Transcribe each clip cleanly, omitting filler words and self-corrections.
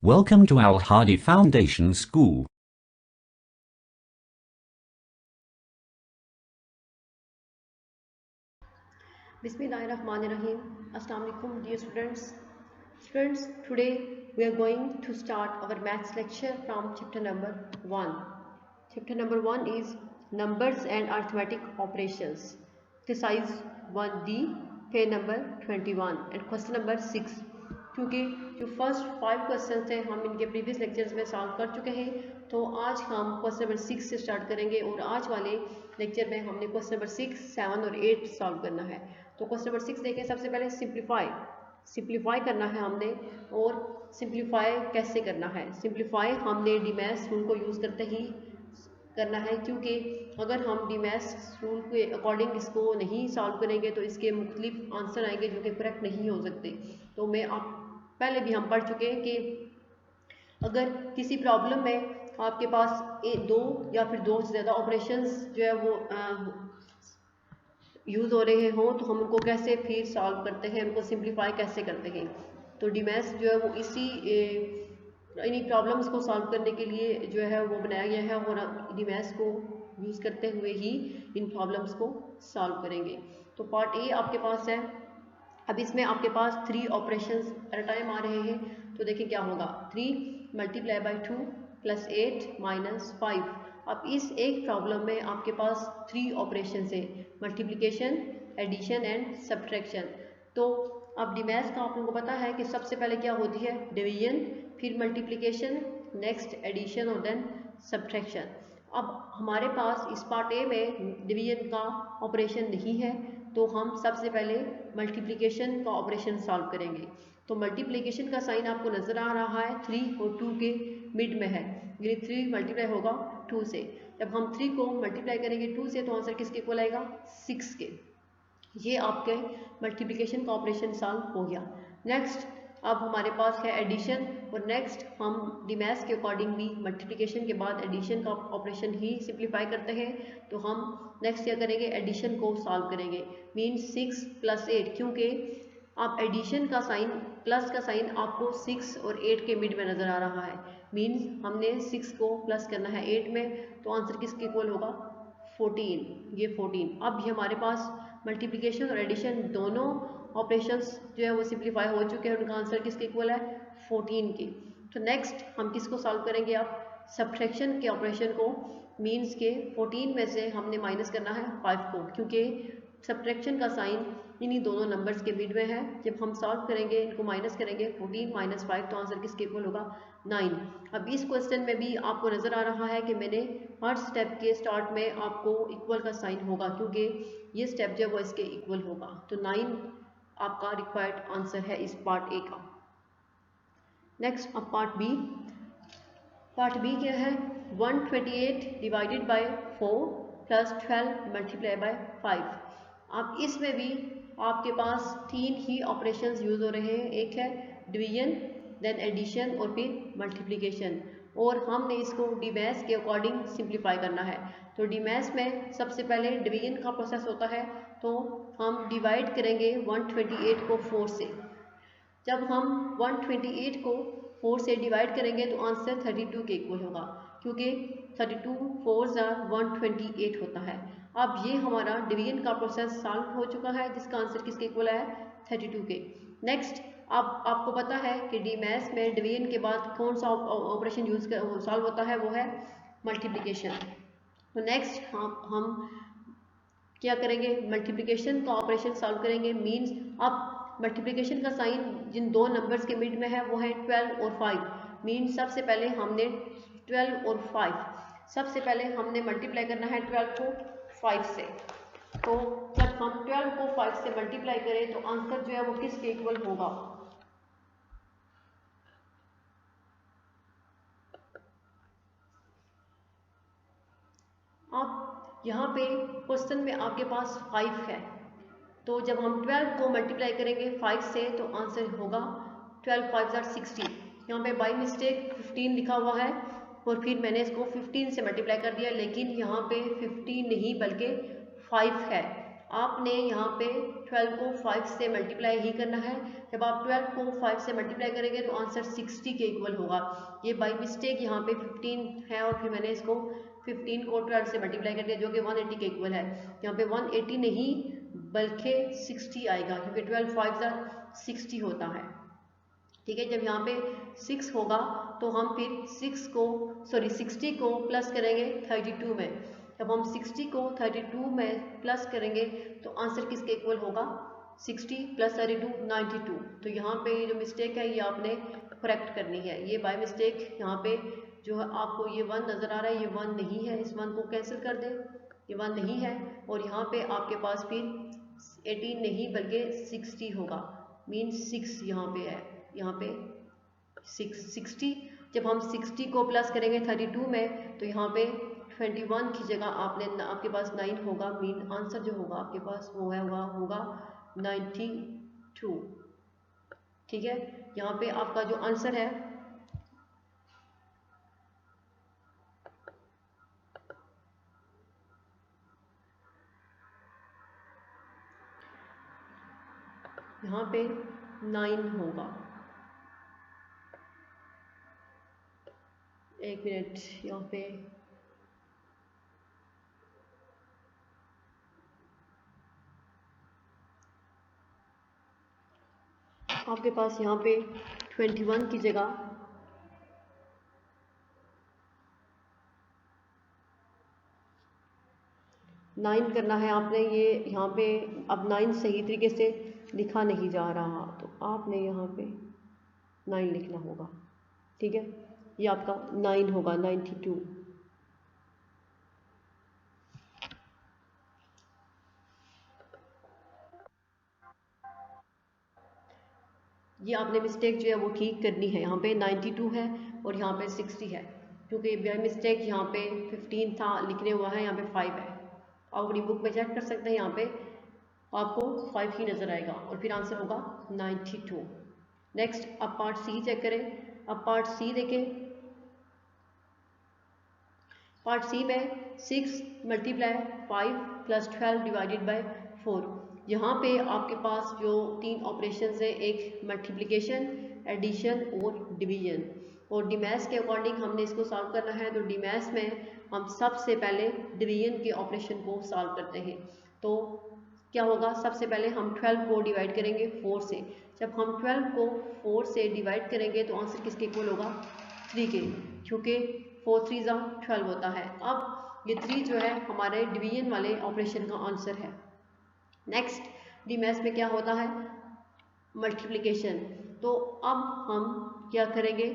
Welcome to Al Hadi Foundation School. Bismillahirrahmanirrahim. Assalamu alaikum, dear students. Students, today we are going to start our maths lecture from chapter number 1. Chapter number 1 is Numbers and Arithmetic Operations. Exercise 1D, page number 21 and question number 6. क्योंकि जो first 5 question थे हम इनके previous lectures में solve कर चुके हैं, तो आज हम क्वेश्चन नंबर 6 से स्टार्ट करेंगे और आज वाले लेक्चर में हमने क्वेश्चन नंबर 6, 7 और 8 सॉल्व करना है। तो क्वेश्चन नंबर 6 देखें। सबसे पहले सिंप्लीफाई करना है हमने। और सिंप्लीफाई कैसे करना है? सिंप्लीफाई हमने डीमैथ्स रूल को यूज़ करते ही करना है, क्योंकि अगर हम डीमैथ्स रूल के अकॉर्डिंग इसको नहीं सॉल्व करेंगे तो इसके मुख्तलिफ आंसर आएंगे जो कि करेक्ट नहीं हो सकते। तो मैं आप पहले भी हम पढ़ चुके हैं कि अगर किसी प्रॉब्लम में आपके पास दो या फिर दो से ज़्यादा ऑपरेशंस जो है वो यूज़ हो रहे हों तो हम उनको कैसे फिर सॉल्व करते हैं, उनको सिंप्लीफाई कैसे करते हैं। तो डीमैथ्स जो है वो इन्हीं प्रॉब्लम्स को सॉल्व करने के लिए जो है वो बनाया गया है और डीमैथ्स को यूज़ करते हुए ही इन प्रॉब्लम्स को सॉल्व करेंगे। तो पार्ट ए आपके पास है। अब इसमें आपके पास 3 ऑपरेशंस एट अ टाइम आ रहे हैं। तो देखिए क्या होगा। 3 मल्टीप्लाई बाई 2 प्लस 8 माइनस 5। अब इस एक प्रॉब्लम में आपके पास 3 ऑपरेशन है, मल्टीप्लिकेशन, एडिशन एंड सब्ट्रैक्शन। तो अब डीमैथ्स का आप लोगों को पता है कि सबसे पहले क्या होती है, डिवीजन, फिर मल्टीप्लिकेशन, नेक्स्ट एडिशन और देन सब्ट्रैक्शन। अब हमारे पास इस पार्ट ए में डिवीजन का ऑपरेशन नहीं है, तो हम सबसे पहले मल्टीप्लिकेशन का ऑपरेशन सॉल्व करेंगे। तो मल्टीप्लिकेशन का साइन आपको नज़र आ रहा है 3 और 2 के मिड में है, यानी 3 मल्टीप्लाई होगा 2 से। जब हम 3 को मल्टीप्लाई करेंगे 2 से तो आंसर किसके इक्वल आएगा, 6 के। ये आपके मल्टीप्लिकेशन का ऑपरेशन सॉल्व हो गया। नेक्स्ट अब हमारे पास है एडिशन, और नेक्स्ट हम डीमैथ्स के अकॉर्डिंग भी मल्टीप्लिकेशन के बाद एडिशन का ऑपरेशन ही सिंप्लीफाई करते हैं। तो हम नेक्स्ट क्या करेंगे, एडिशन को सॉल्व करेंगे। मीन्स 6 प्लस 8, क्योंकि आप एडिशन का साइन, प्लस का साइन आपको 6 और 8 के मिड में नज़र आ रहा है। मीन्स हमने 6 को प्लस करना है 8 में, तो आंसर किसके इक्वल होगा, 14। ये 14। अब ये हमारे पास मल्टीप्लिकेशन और एडिशन दोनों ऑपरेशंस जो है वो सिंप्लीफाई हो चुके हैं, उनका आंसर किसके इक्वल है, 14 के। तो नेक्स्ट हम किसको सॉल्व करेंगे, अब सब्ट्रैक्शन के ऑपरेशन को। मीन्स के 14 में से हमने माइनस करना है 5 को, क्योंकि सब्ट्रैक्शन का साइन इन्हीं दोनों नंबर्स के मिड में है। जब हम सॉल्व करेंगे, इनको माइनस करेंगे, 14 माइनस 5, तो आंसर किसके इक्वल होगा, 9। अब इस क्वेश्चन में भी आपको नज़र आ रहा है कि मैंने हर स्टेप के स्टार्ट में आपको इक्वल का साइन होगा, क्योंकि ये स्टेप जो है वो इसके इक्वल होगा। तो 9 आपका रिक्वायर्ड आंसर है इस पार्ट ए का। नेक्स्ट अब पार्ट बी। पार्ट बी क्या है, 128 divided by 4 plus 12 multiply by 5। अब इसमें भी आपके पास 3 ही ऑपरेशंस यूज़ हो रहे हैं। एक है डिवीजन, देन एडिशन और फिर मल्टीप्लिकेशन, और हमने इसको डीमैथ्स के अकॉर्डिंग सिंप्लीफाई करना है। तो डीमैथ्स में सबसे पहले डिवीजन का प्रोसेस होता है, तो हम डिवाइड करेंगे 128 को 4 से। जब हम 128 को 4 से डिवाइड करेंगे तो आंसर 32 के इक्वल होगा, क्योंकि 32 4 128 होता है। अब ये हमारा डिवीजन का प्रोसेस सॉल्व हो चुका है, जिसका आंसर किसके इक्वल है, 32 के। नेक्स्ट अब आपको पता है कि डीमैथ्स में डिवीजन के बाद कौन सा ऑपरेशन यूज़ सॉल्व होता है, वो है मल्टीप्लिकेशन। तो नेक्स्ट हम क्या करेंगे, मल्टीप्लिकेशन का ऑपरेशन सॉल्व करेंगे। मीन्स अब मल्टीप्लिकेशन का साइन जिन दो नंबर्स के मिड में है वो है 12 और 5। मीन्स सबसे पहले हमने 12 और 5 सबसे पहले हमने मल्टीप्लाई करना है 12 को 5 से। तो जब हम 12 को 5 से मल्टीप्लाई करें तो आंसर जो है वो किसके इक्वल होगा, अब यहाँ पे क्वेश्चन में आपके पास 5 है, तो जब हम 12 को मल्टीप्लाई करेंगे 5 से तो आंसर होगा 12 5 16। यहाँ पे बाई मिस्टेक 15 लिखा हुआ है और फिर मैंने इसको 15 से मल्टीप्लाई कर दिया, लेकिन यहाँ पे 15 नहीं बल्कि 5 है। आपने यहाँ पे 12 को 5 से मल्टीप्लाई ही करना है। जब आप 12 को 5 से मल्टीप्लाई करेंगे तो आंसर 60 के इक्वल होगा। ये बाई मिस्टेक यहाँ पे 15 है और फिर मैंने इसको 15 को 12 से मल्टीप्लाई कर दिया जो कि 180 के इक्वल है। यहाँ पे 180 नहीं बल्कि 60 आएगा क्योंकि 12 5 60 होता है। ठीक है, जब यहाँ पे 6 होगा तो हम फिर 60 को प्लस करेंगे 32 में। जब हम 60 को 32 में प्लस करेंगे तो आंसर किसके इक्वल होगा? 60 + 32 92। तो यहाँ पे ये जो मिस्टेक है ये आपने करेक्ट करनी है। ये बाय मिस्टेक यहाँ पे जो है आपको ये 1 नज़र आ रहा है, ये 1 नहीं है, इस 1 को कैंसिल कर दें, ये 1 नहीं है। और यहाँ पे आपके पास फिर 18 नहीं बल्कि 60 होगा, मीन 6 यहाँ पे है, यहाँ पे 60। जब हम 60 को प्लस करेंगे 32 में तो यहाँ पे 21 की जगह आपके पास 9 होगा, मीन आंसर जो होगा आपके पास वो है होगा 92। ठीक है, यहाँ पे आपका जो आंसर है यहाँ पे 9 होगा। एक मिनट, यहाँ पे आपके पास यहाँ पे 21 की जगह 9 करना है आपने। ये यहाँ पे अब 9 सही तरीके से लिखा नहीं जा रहा तो आपने यहाँ पे 9 लिखना होगा। ठीक है, ये आपका 9 होगा, 92। ये आपने मिस्टेक जो है वो ठीक करनी है। यहाँ पे 92 है और यहाँ पे 60 है, क्योंकि बाय मिस्टेक यहाँ पे 15 था लिखने हुआ है, यहाँ पे 5 है। आप अपनी बुक में चेक कर सकते हैं, यहाँ पे आपको 5 ही नज़र आएगा और फिर आंसर होगा 92। नेक्स्ट अब पार्ट सी चेक करें। अब पार्ट सी देखें। पार्ट सी में 6 × 5 + 12 ÷ 4। यहाँ पे आपके पास जो 3 ऑपरेशन है, एक मल्टीप्लिकेशन, एडिशन और डिवीजन। और डीमैथ्स के अकॉर्डिंग हमने इसको सॉल्व करना है। तो डीमैथ्स में हम सबसे पहले डिवीजन के ऑपरेशन को सॉल्व करते हैं। तो क्या होगा, सबसे पहले हम 12 को डिवाइड करेंगे 4 से। जब हम 12 को 4 से डिवाइड करेंगे तो आंसर किसके इक्वल होगा? 3 के, क्योंकि 4 3 12 होता है। अब ये 3 जो है हमारे डिवीजन वाले ऑपरेशन का आंसर है। नेक्स्ट डीमैथ्स में क्या होता है? मल्टीप्लिकेशन। तो अब हम क्या करेंगे?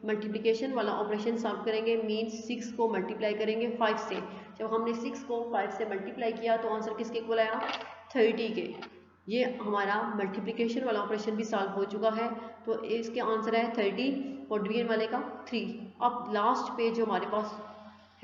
मल्टीप्लिकेशन वाला ऑपरेशन सॉल्व करेंगे, मीन्स 6 को मल्टीप्लाई करेंगे 5 से। जब हमने 6 को 5 से मल्टीप्लाई किया तो आंसर किसके इक्वल आया? 30 के। ये हमारा मल्टीप्लिकेशन वाला ऑपरेशन भी सॉल्व हो चुका है। तो इसके आंसर है 30 और डिवीजन वाले का 3। अब लास्ट पे जो हमारे पास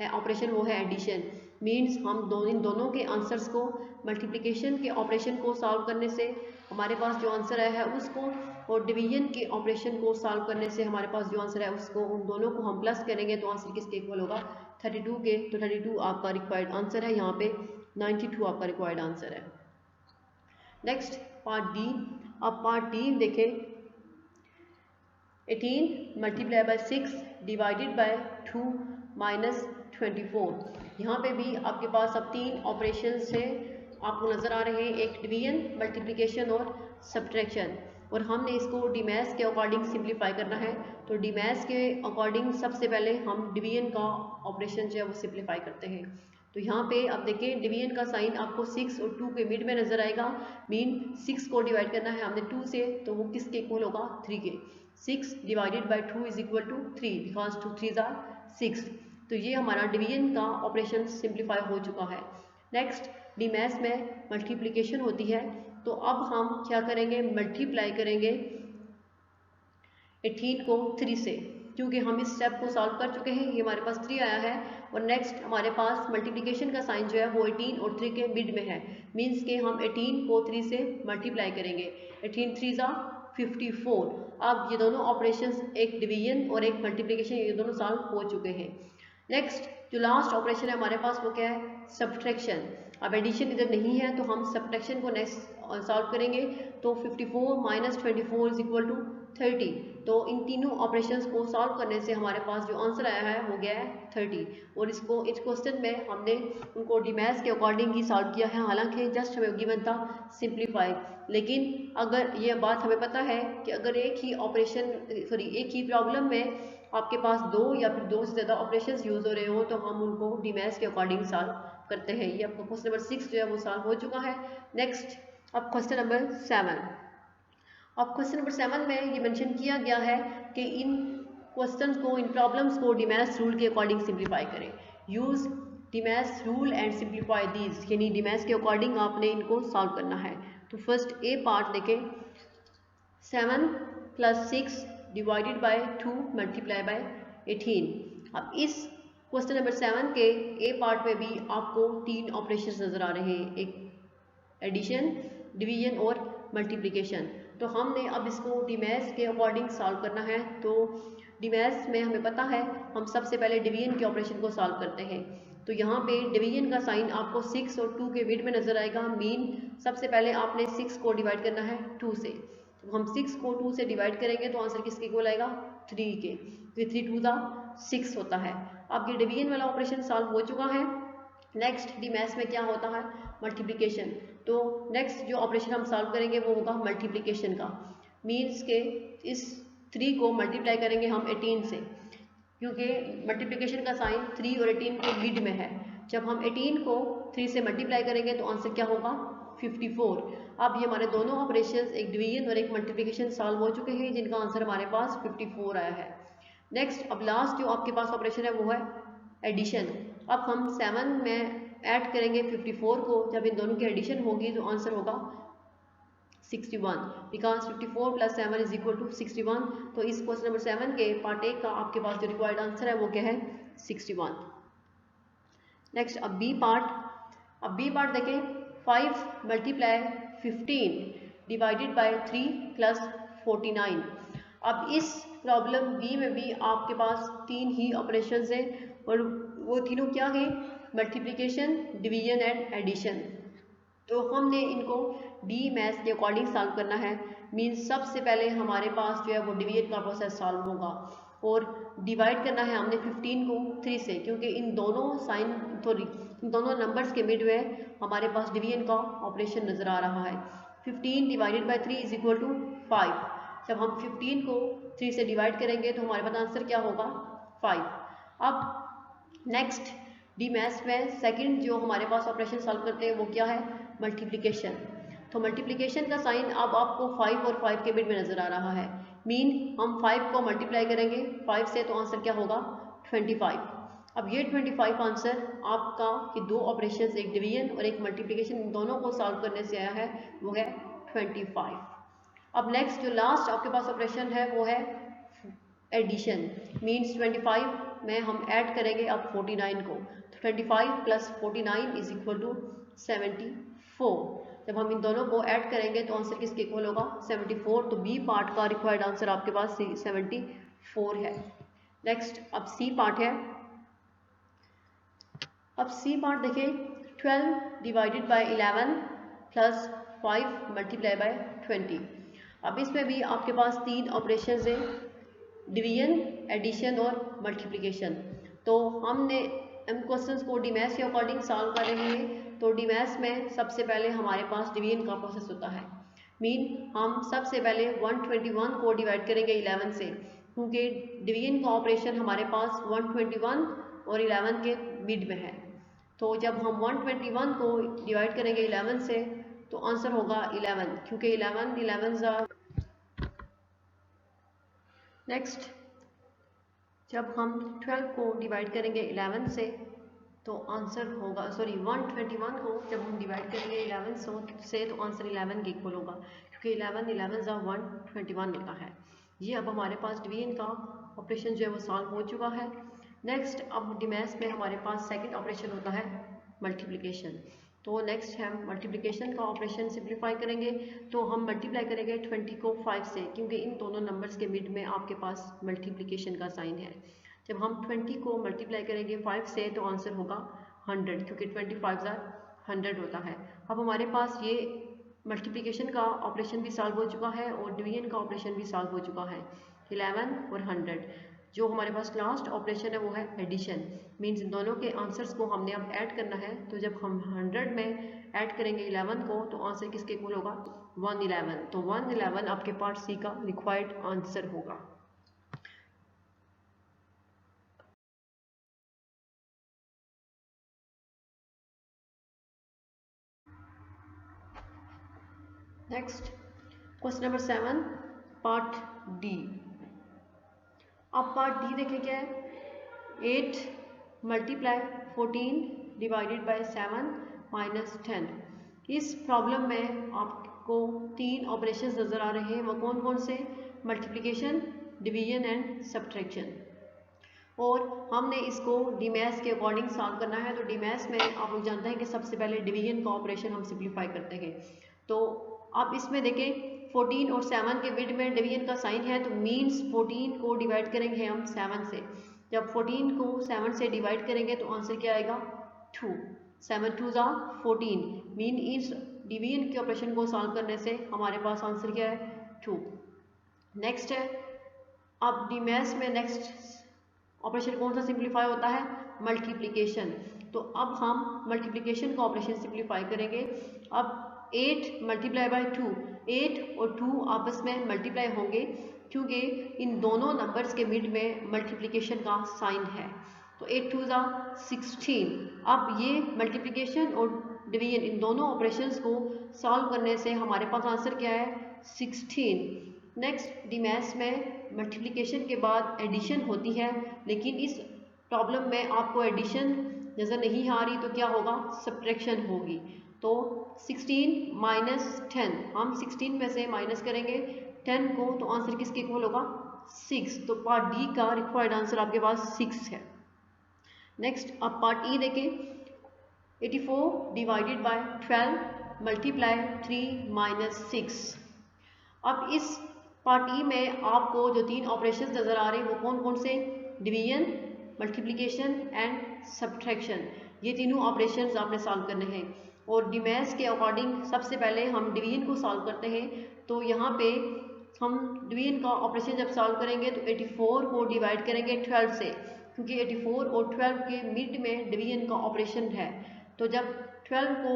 है ऑपरेशन वो है एडिशन। मीन्स हम इन दोनों के आंसर्स को मल्टीप्लिकेशन के ऑपरेशन को सॉल्व करने से हमारे पास जो आंसर है उसको, और डिवीजन के ऑपरेशन को सॉल्व करने से हमारे पास जो आंसर है उसको, उन दोनों को हम प्लस करेंगे तो आंसर किसके इक्वल होगा? 32 के। तो 32 आपका रिक्वायर्ड आंसर है, यहाँ पे 92 आपका रिक्वायर्ड आंसर है। Next part D. अब पार्ट डी देखें। 18 × 6 ÷ 2 - 24। यहाँ पे भी आपके पास अब 3 ऑपरेशन से आपको नज़र आ रहे हैं, एक डिवीजन, मल्टीप्लिकेशन और सब्ट्रैक्शन। और हमने इसको डीमैथ्स के अकॉर्डिंग सिंप्लीफाई करना है। तो डीमैथ्स के अकॉर्डिंग सबसे पहले हम डिवीजन का ऑपरेशन जो है वो सिंप्लीफाई करते हैं। तो यहाँ पे अब देखिए डिवीजन का साइन आपको 6 और 2 के मिड में नज़र आएगा। मीन 6 को डिवाइड करना है हमने 2 से, तो वो किसके इक्वल होगा? 3 के। 6 ÷ 2 = 3 बिकॉज 2 3 6। तो ये हमारा डिवीजन का ऑपरेशन सिंप्लीफाई हो चुका है। नेक्स्ट डीमैथ्स में मल्टीप्लिकेशन होती है। तो अब हम क्या करेंगे? मल्टीप्लाई करेंगे 18 को 3 से, क्योंकि हम इस स्टेप को सॉल्व कर चुके हैं। ये हमारे पास 3 आया है। और नेक्स्ट हमारे पास मल्टीप्लिकेशन का साइन जो है वो 18 और 3 के मिड में है। मीन्स के हम 18 को 3 से मल्टीप्लाई करेंगे। 18 3 54। अब ये दोनों ऑपरेशंस, एक डिवीजन और एक मल्टीप्लिकेशन, ये दोनों सॉल्व हो चुके हैं। नेक्स्ट जो लास्ट ऑपरेशन है हमारे पास वो क्या है, सब्ट्रैक्शन। अब एडिशन इधर नहीं है तो हम सब्ट्रैक्शन को नेक्स्ट सॉल्व करेंगे। तो 54 माइनस 24 इज इक्वल टू 30। तो इन तीनों ऑपरेशंस को सॉल्व करने से हमारे पास जो आंसर आया है वो गया है 30। और इसको इस क्वेश्चन में हमने उनको डीमैथ्स के अकॉर्डिंग ही सॉल्व किया है, हालांकि जस्ट हमें गिवन था सिंप्लीफाई। लेकिन अगर ये बात हमें पता है कि अगर एक ही प्रॉब्लम में आपके पास दो या फिर दो से ज़्यादा ऑपरेशंस यूज़ हो रहे हो तो हम उनको डीमैथ्स के अकॉर्डिंग सॉल्व करते हैं। ये आपका क्वेश्चन नंबर 6 जो है वो सॉल्व हो चुका है। नेक्स्ट अब क्वेश्चन नंबर 7। अब क्वेश्चन नंबर 7 में ये मेंशन किया गया है कि इन क्वेश्चंस को, इन प्रॉब्लम्स को डीमैथ्स रूल के अकॉर्डिंग सिंप्लीफाई करें। Use DeMath's rule and simplify these, यानी डीमैथ्स के अकॉर्डिंग आपने इनको सॉल्व करना है। तो फर्स्ट ए पार्ट देखें, 7 + 6 डिवाइडेड बाय 2 मल्टीप्लाई बाय 18। अब इस क्वेश्चन नंबर 7 के ए पार्ट में भी आपको 3 ऑपरेशंस नज़र आ रहे हैं, एक एडिशन, डिवीजन और मल्टीप्लिकेशन। तो हमने अब इसको डीमैथ्स के अकॉर्डिंग सॉल्व करना है। तो डीमैथ्स में हमें पता है हम सबसे पहले डिवीजन के ऑपरेशन को सॉल्व करते हैं। तो यहाँ पे डिवीजन का साइन आपको 6 और 2 के बीच में नज़र आएगा। मीन सबसे पहले आपने 6 को डिवाइड करना है 2 से। तो हम 6 को 2 से डिवाइड करेंगे तो आंसर किसके इक्वल आएगा, 3 के। तो 3 2 6 होता है। अब ये डिवीजन वाला ऑपरेशन सॉल्व हो चुका है। नेक्स्ट डीमैथ्स में क्या होता है, मल्टीप्लिकेशन। तो नेक्स्ट जो ऑपरेशन हम सॉल्व करेंगे वो होगा मल्टीप्लिकेशन का। मीन्स के इस 3 को मल्टीप्लाई करेंगे हम 18 से, क्योंकि मल्टीप्लिकेशन का साइन 3 और 18 के मिड में है। जब हम 18 को 3 से मल्टीप्लाई करेंगे तो आंसर क्या होगा, 54। अब ये हमारे दोनों ऑपरेशंस, एक डिवीजन और एक मल्टीप्लिकेशन सॉल्व हो चुके हैं, जिनका आंसर हमारे पास 54 आया है। नेक्स्ट अब लास्ट जो आपके पास ऑपरेशन है वो है एडिशन। अब हम 7 में ऐड करेंगे 54 को, जब इन दोनों की एडिशन होगी तो आंसर होगा 61, बिकॉज 54 + 7 इज इक्वल टू 61। तो इस क्वेश्चन नंबर 7 के पार्ट ए का आपके पास जो रिक्वायर्ड आंसर है वो क्या है, 61। नेक्स्ट अब बी पार्ट देखें, 5 × 15 डिवाइडेड बाय 3 + 49। अब इस प्रॉब्लम बी में भी आपके पास 3 ही ऑपरेशंस हैं और वो तीनों क्या हैं, मल्टीप्लिकेशन, डिवीजन एंड एडिशन। तो हमने इनको डीमैथ्स के अकॉर्डिंग सॉल्व करना है। मीन्स सबसे पहले हमारे पास जो है वो डिवीजन का प्रोसेस सॉल्व होगा और डिवाइड करना है हमने 15 को 3 से, क्योंकि इन दोनों नंबर्स के मिड में हमारे पास डिवीजन का ऑपरेशन नज़र आ रहा है। 15 divided by 3 is equal to 5। जब हम 15 को 3 से डिवाइड करेंगे तो हमारे पास आंसर क्या होगा, 5। अब नेक्स्ट डीमैथ्स में सेकंड जो हमारे पास ऑपरेशन सॉल्व करते हैं वो क्या है, मल्टीप्लिकेशन। तो मल्टीप्लिकेशन का साइन अब आपको 5 और 5 के बीच में नज़र आ रहा है। मीन हम 5 को मल्टीप्लाई करेंगे 5 से तो आंसर क्या होगा, 25। अब ये 25 आंसर आपका कि दो ऑपरेशंस, एक डिवीजन और एक मल्टीप्लिकेशन, इन दोनों को सॉल्व करने से आया है, वो है 25। अब नेक्स्ट जो लास्ट आपके पास ऑपरेशन है वो है एडिशन। मीन्स 25 में हम ऐड करेंगे अब 49 को। तो 25 + 49 इज इक्वल टू 74। जब हम इन दोनों को ऐड करेंगे तो आंसर किसके इक्वल होगा, 74। तो बी पार्ट का रिक्वायर्ड आंसर आपके पास 74 है। नेक्स्ट अब सी पार्ट है। अब सी पार्ट देखें, 12 डिवाइडेड बाय 11 + 5 मल्टीप्लाई बाय 20। अब इसमें भी आपके पास 3 ऑपरेशंस हैं, डिवीजन, एडिशन और मल्टीप्लिकेशन। तो हमने इन क्वेश्चंस को डीमैथ्स के अकॉर्डिंग सॉल्व कर रहे हैं। तो डीमैथ्स में सबसे पहले हमारे पास डिवीजन का प्रोसेस होता है। मीन हम सबसे पहले 121 को डिवाइड करेंगे 11 से, क्योंकि डिवीजन का ऑपरेशन हमारे पास 121 और 11 के मिड में है। तो जब हम 121 को डिवाइड करेंगे 11 से तो आंसर होगा 11, क्योंकि 11 नेक्स्ट जब हम 12 को डिवाइड करेंगे 11 से तो आंसर होगा, 121 को जब हम डिवाइड करेंगे 11 से तो आंसर 11 के इक्वल होगा, क्योंकि 11 121 मिलता है। ये अब हमारे पास डिवीजन का ऑपरेशन जो है वो सॉल्व हो चुका है। नेक्स्ट अब डीमैथ्स में हमारे पास सेकंड ऑपरेशन होता है मल्टीप्लिकेशन। तो नेक्स्ट हम मल्टीप्लिकेशन का ऑपरेशन सिंप्लीफाई करेंगे। तो हम मल्टीप्लाई करेंगे 20 को 5 से, क्योंकि इन दोनों नंबर्स के मिड में आपके पास मल्टीप्लिकेशन का साइन है। जब हम 20 को मल्टीप्लाई करेंगे 5 से तो आंसर होगा 100, क्योंकि 25 100 होता है। अब हमारे पास ये मल्टीप्लिकेशन का ऑपरेशन भी सॉल्व हो चुका है और डिवीजन का ऑपरेशन भी सॉल्व हो चुका है, 11 और 100। जो हमारे पास लास्ट ऑपरेशन है वो है एडिशन, मीन्स इन दोनों के आंसर्स को हमने अब ऐड करना है। तो जब हम 100 में ऐड करेंगे 11 को तो आंसर किसके इक्वल होगा, 111। तो 111 आपके पार्ट सी का रिक्वायर्ड आंसर होगा। Next question number 7 part D. अब पार्ट डी देखें क्या है, 8 मल्टीप्लाई 14 डिवाइडेड बाय 7 माइनस 10। इस प्रॉब्लम में आपको 3 ऑपरेशंस नज़र आ रहे हैं, वो कौन कौन से, मल्टीप्लिकेशन, डिवीजन एंड सब्ट्रैक्शन। और हमने इसको डीमैथ्स के अकॉर्डिंग सॉल्व करना है। तो डीमैथ्स में आप लोग जानते हैं कि सबसे पहले डिवीजन का ऑपरेशन हम सिंप्लीफाई करते हैं। तो आप इसमें देखें 14 और 7 के मिड में डिवीजन का साइन है, तो मीन्स 14 को डिवाइड करेंगे हम 7 से। जब 14 को 7 से डिवाइड करेंगे तो आंसर क्या आएगा, 2। 7 2 ज़ा 14, मीन इस डिवीजन के ऑपरेशन को सॉल्व करने से हमारे पास आंसर क्या है, 2। नेक्स्ट है, अब डीमैथ्स में नेक्स्ट ऑपरेशन कौन सा सिंप्लीफाई होता है, मल्टीप्लिकेशन। तो अब हम मल्टीप्लिकेशन का ऑपरेशन सिंप्लीफाई करेंगे। अब 8 मल्टीप्लाई बाय 2, 8 और 2 आपस में मल्टीप्लाई होंगे क्योंकि इन दोनों नंबर्स के मिड में मल्टीप्लिकेशन का साइन है। तो 8 2 ज़ा 16। अब ये मल्टीप्लिकेशन और डिवीजन इन दोनों ऑपरेशंस को सॉल्व करने से हमारे पास आंसर क्या है, 16। नेक्स्ट डीमैथ्स में मल्टीप्लिकेशन के बाद एडिशन होती है, लेकिन इस प्रॉब्लम में आपको एडिशन नज़र नहीं आ रही, तो क्या होगा, सब्ट्रैक्शन होगी। तो 16 माइनस 10, हम 16 में से माइनस करेंगे 10 को तो आंसर किसके इक्वल होगा, 6। तो पार्ट डी का रिक्वायर्ड आंसर आपके पास 6 है। नेक्स्ट अब पार्ट ई देखें, 84 डिवाइडेड बाय 12 मल्टीप्लाई 3 माइनस 6। अब इस पार्ट ई में आपको जो 3 ऑपरेशंस नज़र आ रहे हैं वो कौन कौन से, डिवीजन, मल्टीप्लिकेशन एंड सब्ट्रैक्शन। ये तीनों ऑपरेशंस आपने सॉल्व करने हैं। और डीमैथ्स के अकॉर्डिंग सबसे पहले हम डिवीजन को सॉल्व करते हैं। तो यहाँ पे हम डिवीजन का ऑपरेशन जब सॉल्व करेंगे तो 84 को डिवाइड करेंगे 12 से, क्योंकि 84 और 12 के मिड में डिवीजन का ऑपरेशन है। तो जब 12 को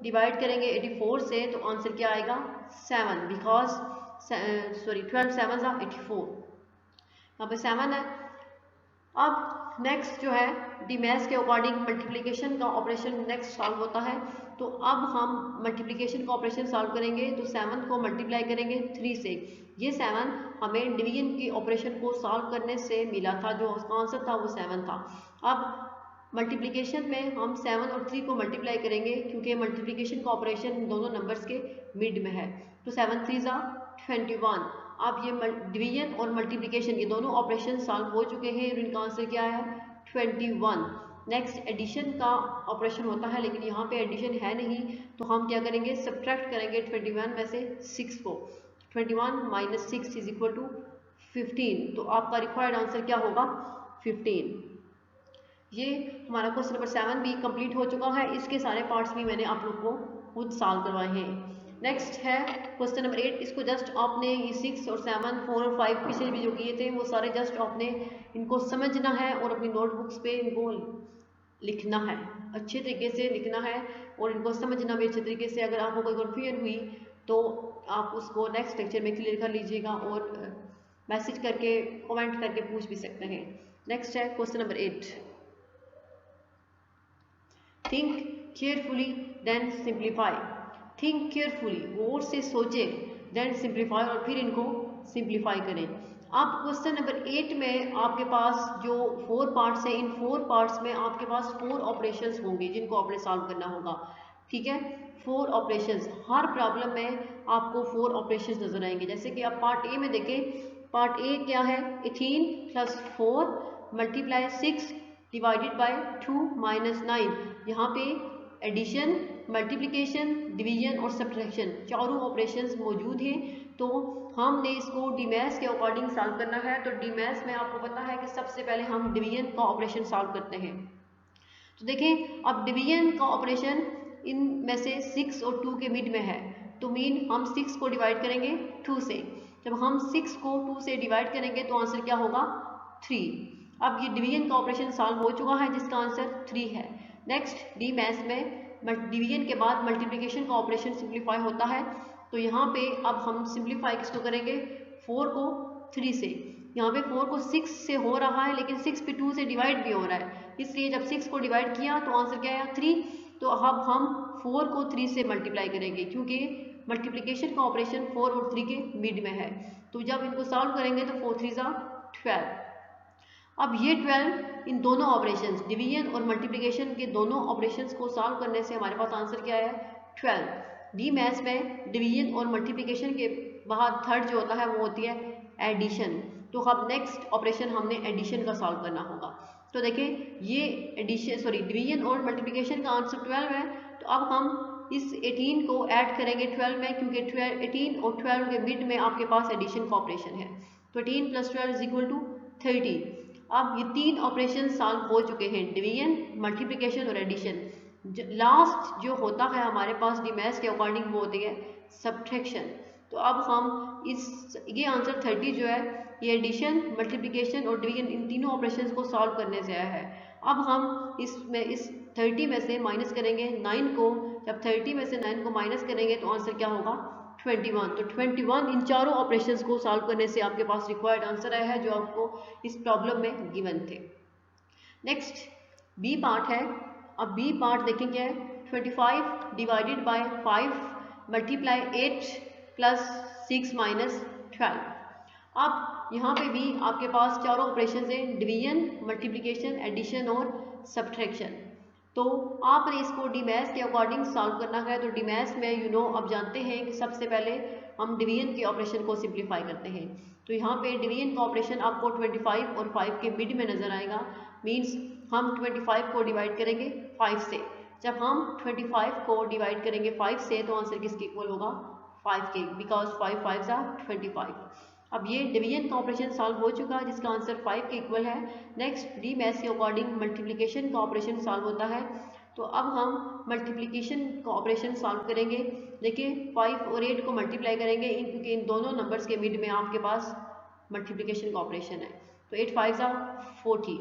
डिवाइड करेंगे 84 से तो आंसर क्या आएगा, 7, बिकॉज 12 7 ज़ा 84, यहाँ पे 7 है। अब नेक्स्ट जो है डीमैथ्स के अकॉर्डिंग मल्टीप्लिकेशन का ऑपरेशन नेक्स्ट सॉल्व होता है। तो अब हम मल्टीप्लिकेशन का ऑपरेशन सॉल्व करेंगे तो 7 को मल्टीप्लाई करेंगे 3 से। ये 7 हमें डिवीजन के ऑपरेशन को सॉल्व करने से मिला था, जो उसका आंसर था वो 7 था। अब मल्टीप्लिकेशन में हम 7 और 3 को मल्टीप्लाई करेंगे क्योंकि मल्टीप्लिकेशन का ऑपरेशन दोनों नंबर्स के मिड में है। तो 7 3 ज़ा 21। अब ये डिवीजन और मल्टीप्लिकेशन ये दोनों ऑपरेशन सॉल्व हो चुके हैं और इनका आंसर क्या है, 21। नेक्स्ट एडिशन का ऑपरेशन होता है, लेकिन यहाँ पे एडिशन है नहीं, तो हम क्या करेंगे, सब्ट्रैक्ट करेंगे 21 में से 6 को। 21 माइनस 6 इज इक्वल टू 15। तो आपका रिक्वायर्ड आंसर क्या होगा, 15। ये हमारा क्वेश्चन नंबर 7 भी कंप्लीट हो चुका है। इसके सारे पार्ट्स भी मैंने आप लोग को खुद सॉल्व करवाए हैं। नेक्स्ट है क्वेश्चन नंबर 8। इसको जस्ट आपने ये 6 और 7 4 और 5 पिछले भी जो किए थे वो सारे जस्ट आपने इनको समझना है और अपनी नोटबुक्स पे इनको लिखना है, अच्छे तरीके से लिखना है और इनको समझना भी अच्छे तरीके से। अगर आपको कोई कन्फ्यूजन हुई तो आप उसको नेक्स्ट लेक्चर में क्लियर कर लीजिएगा और मैसेज करके कमेंट करके पूछ भी सकते हैं। नेक्स्ट है question number 8। Think carefully then simplify. Think carefully, गौर से सोचे, देन सिंप्लीफाई, और फिर इनको सिंप्लीफाई करें। अब क्वेश्चन नंबर 8 में आपके पास जो 4 पार्ट्स हैं, इन 4 पार्ट्स में आपके पास 4 ऑपरेशंस होंगे जिनको आपने सॉल्व करना होगा। ठीक है, 4 ऑपरेशंस, हर प्रॉब्लम में आपको 4 ऑपरेशंस नजर आएंगे। जैसे कि आप पार्ट ए में देखें, पार्ट ए क्या है, 18 + 4 मल्टीप्लाई 6 डिवाइडेड बाय 2 माइनस 9। यहाँ पे एडिशन, मल्टीप्लिकेशन, डिवीजन और सब्ट्रैक्शन चारों ऑपरेशंस मौजूद हैं। तो हमने इसको डीमैथ्स के अकॉर्डिंग सॉल्व करना है। तो डीमैथ्स में आपको पता है कि सबसे पहले हम डिवीजन का ऑपरेशन सॉल्व करते हैं। तो देखें, अब डिवीजन का ऑपरेशन इनमें से 6 और 2 के मिड में है, तो मीन हम 6 को डिवाइड करेंगे 2 से। जब हम 6 को 2 से डिवाइड करेंगे तो आंसर क्या होगा? 3। अब ये डिवीजन का ऑपरेशन सॉल्व हो चुका है जिसका आंसर 3 है। नेक्स्ट डीमैथ्स में डिवीजन के बाद मल्टीप्लिकेशन का ऑपरेशन सिंप्लीफाई होता है। तो यहाँ पे अब हम सिंप्लीफाई किसको करेंगे? 4 को 3 से। यहाँ पे 4 को 6 से हो रहा है, लेकिन 6 पे 2 से डिवाइड भी हो रहा है, इसलिए जब 6 को डिवाइड किया तो आंसर क्या आया? 3। तो अब हम 4 को 3 से मल्टीप्लाई करेंगे, क्योंकि मल्टीप्लिकेशन का ऑपरेशन 4 और 3 के मिड में है। तो जब इनको सॉल्व करेंगे तो 4 3 ज़ा 12। अब ये 12 इन दोनों ऑपरेशंस डिवीजन और मल्टीप्लिकेशन के दोनों ऑपरेशंस को सॉल्व करने से हमारे पास आंसर क्या है? 12। डीमैथ्स में डिवीजन और मल्टीप्लिकेशन के बाद थर्ड जो होता है वो होती है एडिशन। तो अब नेक्स्ट ऑपरेशन हमने एडिशन का सॉल्व करना होगा। तो देखें, ये एडिशन डिवीजन और मल्टीप्लिकेशन का आंसर 12 है। तो अब हम इस 18 को ऐड करेंगे 12 में, क्योंकि 18 और 12 के मिड में आपके पास एडिशन का ऑपरेशन है। तो 18 + 12 = 30। अब ये 3 ऑपरेशन सॉल्व हो चुके हैं, डिवीजन, मल्टीप्लिकेशन और एडिशन। लास्ट जो होता है हमारे पास डीमैथ्स के अकॉर्डिंग वो होती है सब्ट्रैक्शन। तो अब हम ये आंसर 30 जो है ये एडिशन, मल्टीप्लिकेशन और डिवीजन इन तीनों ऑपरेशंस को सॉल्व करने से आया है। अब हम इस 30 में से माइनस करेंगे 9 को। जब 30 में से 9 को माइनस करेंगे तो आंसर क्या होगा? 21। तो 21 इन चारों ऑपरेशंस को सॉल्व करने से आपके पास रिक्वायर्ड आंसर आया है, जो आपको इस प्रॉब्लम में गिवन थे। नेक्स्ट बी पार्ट है। अब बी पार्ट देखें क्या है? 25 डिवाइडेड बाय 5 मल्टीप्लाई 8 + 6 - 12। अब यहाँ पे भी आपके पास चारों ऑपरेशन हैं, डिवीजन, मल्टीप्लिकेशन, एडिशन और सब्ट्रैक्शन। तो आपने इसको डीमैथ्स के अकॉर्डिंग सॉल्व करना है। तो डीमैथ्स में अब जानते हैं कि सबसे पहले हम डिवीजन के ऑपरेशन को सिंप्लीफाई करते हैं। तो यहाँ पे डिवीजन का ऑपरेशन आपको 25 और 5 के मिड में नजर आएगा। मीन्स हम 25 को डिवाइड करेंगे 5 से। जब हम 25 को डिवाइड करेंगे 5 से तो आंसर किसके इक्वल होगा? 5 के, बिकॉज 5 5 ज़ा 25। अब ये डिवीजन का ऑपरेशन सॉल्व हो चुका है जिसका आंसर 5 के इक्वल है। नेक्स्ट डीमैथ्स के अकॉर्डिंग मल्टीप्लिकेशन का ऑपरेशन सॉल्व होता है। तो अब हम मल्टीप्लिकेशन का ऑपरेशन सॉल्व करेंगे। देखिए 5 और 8 को मल्टीप्लाई करेंगे, क्योंकि इन दोनों नंबर्स के मिड में आपके पास मल्टीप्लिकेशन का ऑपरेशन है। तो 8 5 ज़ा 40।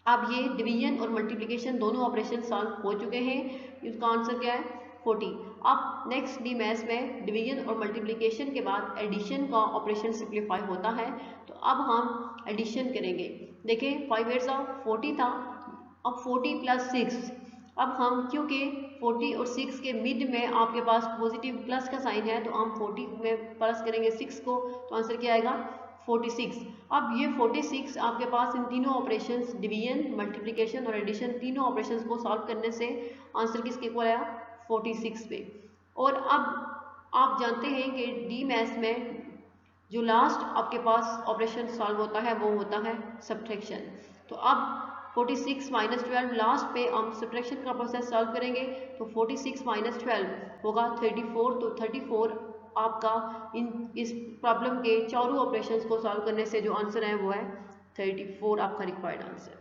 अब ये डिवीजन और मल्टीप्लिकेशन दोनों ऑपरेशन सॉल्व हो चुके हैं, इसका आंसर क्या है? 40। अब नेक्स्ट डीमैथ्स में डिवीजन और मल्टीप्लिकेशन के बाद एडिशन का ऑपरेशन सिंप्लीफाई होता है। तो अब हम एडिशन करेंगे। देखें 5 8 ज़ा 40 था, अब 40 + 6। अब हम क्योंकि 40 और 6 के मिड में आपके पास पॉजिटिव प्लस का साइन है, तो हम 40 में प्लस करेंगे 6 को, तो आंसर क्या आएगा? 46। अब ये 46 आपके पास इन तीनों ऑपरेशंस डिवीजन, मल्टीप्लिकेशन और एडिशन तीनों ऑपरेशंस को सॉल्व करने से आंसर किसके इक्वल आया? 46 पे। और अब आप जानते हैं कि डीमैथ्स में जो लास्ट आपके पास ऑपरेशन सॉल्व होता है वो होता है सब्ट्रैक्शन। तो अब 46 - 12 लास्ट पे हम सब्ट्रैक्शन का प्रोसेस सॉल्व करेंगे। तो 46 - 12 होगा 34। तो 34 आपका इस प्रॉब्लम के चारों ऑपरेशंस को सॉल्व करने से जो आंसर है वो है 34 आपका रिक्वायर्ड आंसर।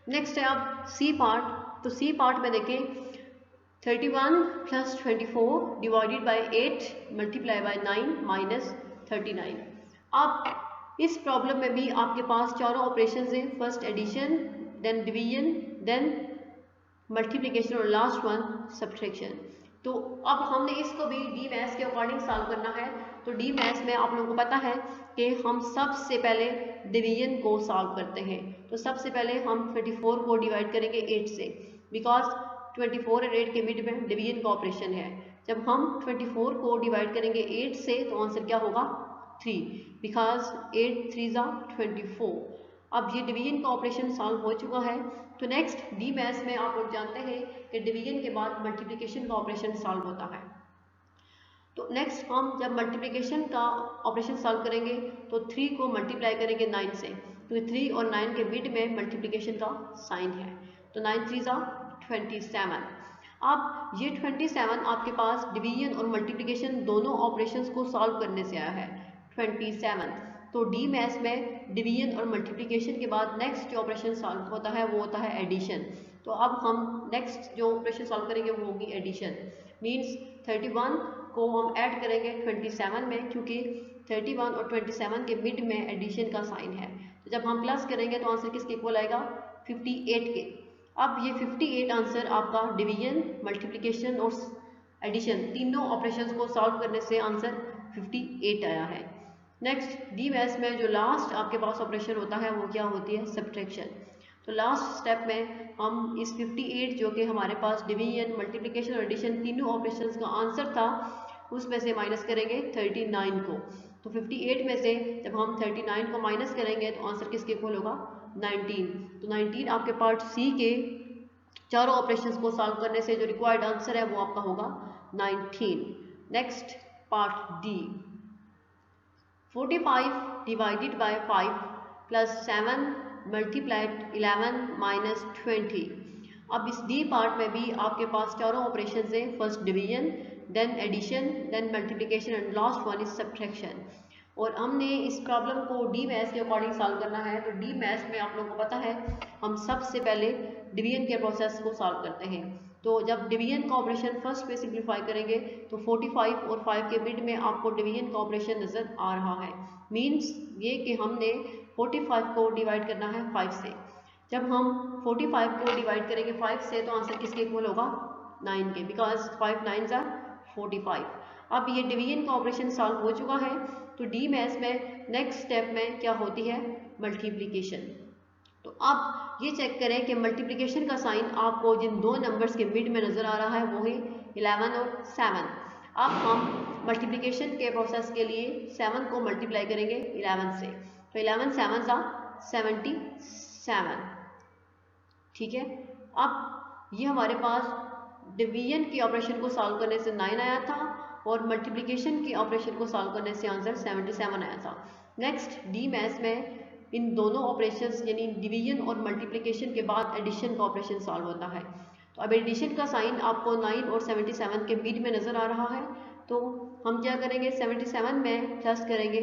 नेक्स्ट है अब सी पार्ट। तो सी पार्ट में देखें 31 + 24 डिवाइडेड बाय 8 मल्टीप्लाई बाय 9 - 39। अब इस प्रॉब्लम में भी आपके पास चारों ऑपरेशंस हैं, first addition, then division, then multiplication और लास्ट वन सब्ट्रैक्शन। तो अब हमने इसको भी डीमैथ्स के अकॉर्डिंग सॉल्व करना है। तो डीमैथ्स में आप लोगों को पता है कि हम सबसे पहले डिवीजन को सॉल्व करते हैं। तो सबसे पहले हम 24 को डिवाइड करेंगे 8 से, बिकॉज 24 और 8 के मिड में डिवीजन का ऑपरेशन है। जब हम 24 को डिवाइड करेंगे 8 से तो आंसर क्या होगा? 3, बिकॉज 8 3 ज़ा 24। अब ये डिवीजन का ऑपरेशन सॉल्व हो चुका है। तो नेक्स्ट डीमैथ्स में आप लोग जानते हैं कि डिवीजन के बाद मल्टीप्लिकेशन का ऑपरेशन सॉल्व होता है। तो नेक्स्ट हम जब मल्टीप्लिकेशन का ऑपरेशन सॉल्व करेंगे तो 3 को मल्टीप्लाई करेंगे 9 से, क्योंकि 3 और 9 के मिड में मल्टीप्लिकेशन का साइन है। तो 9 3 ज़ा 27। अब ये 27 आपके पास डिवीजन और मल्टीप्लिकेशन दोनों ऑपरेशंस को सॉल्व करने से आया है 27। तो डी मैथ्स में डिवीजन और मल्टीप्लिकेशन के बाद नेक्स्ट जो ऑपरेशन सॉल्व होता है वो होता है एडिशन। तो अब हम नेक्स्ट जो ऑपरेशन सॉल्व करेंगे वो होगी एडिशन। मीन्स 31 को हम ऐड करेंगे 27 में, क्योंकि 31 और 27 के मिड में एडिशन का साइन है। तो जब हम प्लस करेंगे तो आंसर किसके इक्वल आएगा? 58 के। अब ये 58 आंसर आपका डिवीजन, मल्टीप्लिकेशन और एडिशन तीनों ऑपरेशंस को सॉल्व करने से आंसर 58 आया है। नेक्स्ट डी मैथ्स में जो लास्ट आपके पास ऑपरेशन होता है वो क्या होती है? सब्ट्रैक्शन। तो लास्ट स्टेप में हम इस 58 जो कि हमारे पास डिवीजन, मल्टीप्लिकेशन और एडिशन तीनों ऑपरेशंस का आंसर था उसमें से माइनस करेंगे 39 को। तो 58 में से जब हम 39 को माइनस करेंगे तो आंसर किसके इक्वल होगा? 19। तो 19 आपके पार्ट सी के चारों ऑपरेशंस को सॉल्व करने से जो रिक्वायर्ड आंसर है वो आपका होगा 19। Next part D, 45 divided by 5 plus 7 multiplied 11 minus 20। अब इस डी पार्ट में भी आपके पास चारों ऑपरेशन हैं, first division, then addition, then multiplication and last one is subtraction. और हमने इस प्रॉब्लम को डी मैथ्स के अकॉर्डिंग सॉल्व करना है। तो डी मैथ्स में आप लोगों को पता है हम सबसे पहले डिवीजन के प्रोसेस को सॉल्व करते हैं। तो जब डिवीजन का ऑपरेशन फर्स्ट पे सिंप्लीफाई करेंगे तो 45 और 5 के मिड में आपको डिवीजन का ऑपरेशन नजर आ रहा है। मीन्स ये कि हमने 45 को डिवाइड करना है 5 से। जब हम 45 को डिवाइड करेंगे 5 से तो आंसर किसके इक्वल होगा? 9 के, बिकॉज 5 9s आर 45। अब ये डिवीजन का ऑपरेशन सॉल्व हो चुका है। तो डी मैथ्स में नेक्स्ट स्टेप में क्या होती है? मल्टीप्लिकेशन। तो अब ये चेक करें कि मल्टीप्लिकेशन का साइन आपको जिन दो नंबर्स के मिड में नज़र आ रहा है वो है 11 और 7। अब हम मल्टीप्लिकेशन के प्रोसेस के लिए 7 को मल्टीप्लाई करेंगे 11 से। तो 11 7 सा 77। ठीक है। अब ये हमारे पास डिवीजन के ऑपरेशन को सॉल्व करने से 9 आया था और मल्टीप्लिकेशन के ऑपरेशन को सॉल्व करने से आंसर 77 आया था। नेक्स्ट डी मैथ्स में इन दोनों ऑपरेशंस यानी डिवीजन और मल्टीप्लिकेशन के बाद एडिशन का ऑपरेशन सॉल्व होता है। तो अब एडिशन का साइन आपको 9 और 77 के बीच में नज़र आ रहा है। तो हम क्या करेंगे? 77 में प्लस करेंगे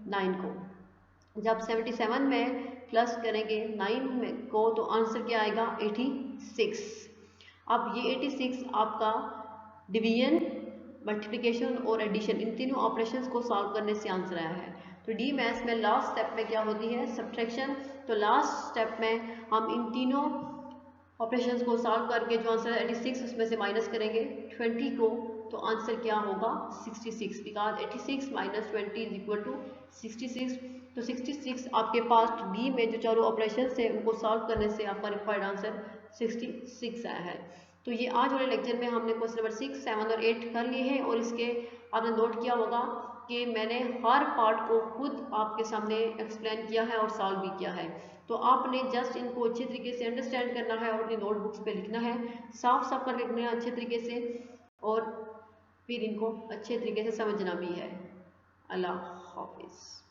9 को। जब 77 में प्लस करेंगे 9 में को तो आंसर क्या आएगा? 86। अब ये 86 आपका डिवीजन, मल्टीप्लिकेशन और एडिशन इन तीनों ऑपरेशंस को सॉल्व करने से आंसर आया है। तो डी मैथ्स में लास्ट स्टेप में क्या होती है? सब्ट्रैक्शन। तो लास्ट स्टेप में हम इन तीनों ऑपरेशंस को सॉल्व करके जो आंसर 86 उसमें से माइनस करेंगे 20 को तो आंसर क्या होगा? 66, because 86 minus 20 is equal to 66। तो 66 आपके पास डी में जो चारों ऑपरेशंस थे उनको सॉल्व करने से आपका रिक्वायर्ड आंसर 66 आया है। तो ये आज वाले लेक्चर में हमने क्वेश्चन नंबर 6, 7 और 8 कर लिए हैं और इसके आपने नोट किया होगा कि मैंने हर पार्ट को खुद आपके सामने एक्सप्लेन किया है और सॉल्व भी किया है। तो आपने जस्ट इनको अच्छे तरीके से अंडरस्टैंड करना है और अपनी नोटबुक्स पे लिखना है, साफ साफ कर लिखना है अच्छे तरीके से और फिर इनको अच्छे तरीके से समझना भी है। अल्लाह हाफिज़।